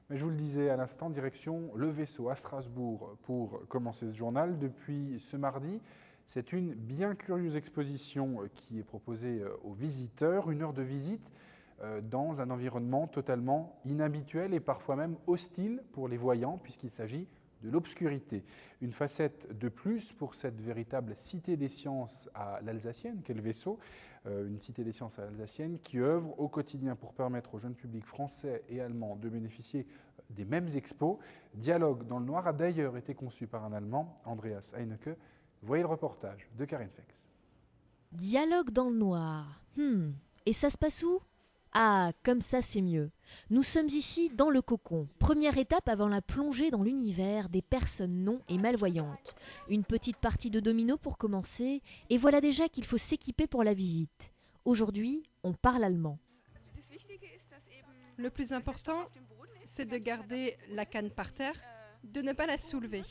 Mais je vous le disais à l'instant, direction le vaisseau à Strasbourg pour commencer ce journal. Depuis ce mardi, c'est une bien curieuse exposition qui est proposée aux visiteurs. 1 heure de visite dans un environnement totalement inhabituel et parfois même hostile pour les voyants, puisqu'il s'agit de l'obscurité. Une facette de plus pour cette véritable cité des sciences à l'Alsacienne, qu'est le vaisseau, une cité des sciences à l'Alsacienne qui œuvre au quotidien pour permettre aux jeunes publics français et allemands de bénéficier des mêmes expos. Dialogue dans le noir a d'ailleurs été conçu par un Allemand, Andreas Heinecke. Voyez le reportage de Karin Fex. Dialogue dans le noir. Et ça se passe où ? Ah, comme ça c'est mieux. Nous sommes ici dans le cocon, première étape avant la plongée dans l'univers des personnes non et malvoyantes. Une petite partie de domino pour commencer, et voilà déjà qu'il faut s'équiper pour la visite. Aujourd'hui, on parle allemand. Le plus important, c'est de garder la canne par terre, de ne pas la soulever.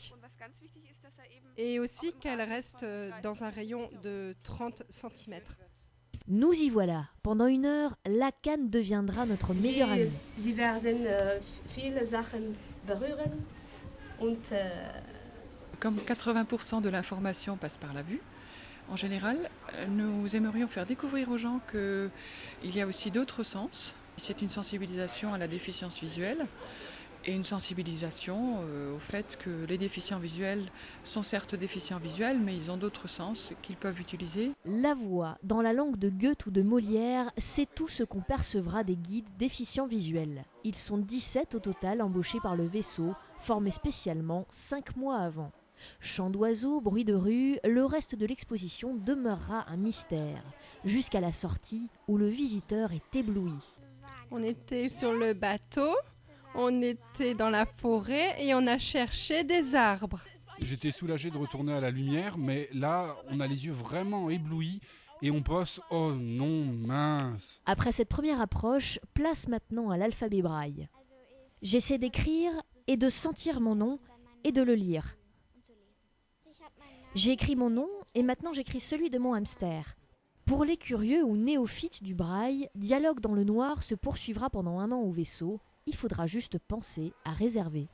Et aussi qu'elle reste dans un rayon de 30 cm. Nous y voilà. Pendant 1 heure, la canne deviendra notre meilleure amie. Sie werden viele Sachen berühren und Comme 80% de l'information passe par la vue, en général, nous aimerions faire découvrir aux gens qu'il y a aussi d'autres sens. C'est une sensibilisation à la déficience visuelle et une sensibilisation au fait que les déficients visuels sont certes déficients visuels, mais ils ont d'autres sens qu'ils peuvent utiliser. La voix, dans la langue de Goethe ou de Molière, c'est tout ce qu'on percevra des guides déficients visuels. Ils sont 17 au total embauchés par le vaisseau, formés spécialement 5 mois avant. Chants d'oiseaux, bruits de rue, le reste de l'exposition demeurera un mystère, jusqu'à la sortie où le visiteur est ébloui. On était sur le bateau, on était dans la forêt et on a cherché des arbres. J'étais soulagé de retourner à la lumière, mais là, on a les yeux vraiment éblouis et on pense « Oh non, mince !» Après cette première approche, place maintenant à l'alphabet braille. J'essaie d'écrire et de sentir mon nom et de le lire. J'ai écrit mon nom et maintenant j'écris celui de mon hamster. Pour les curieux ou néophytes du braille, Dialogue dans le noir se poursuivra pendant 1 an au vaisseau. Il faudra juste penser à réserver.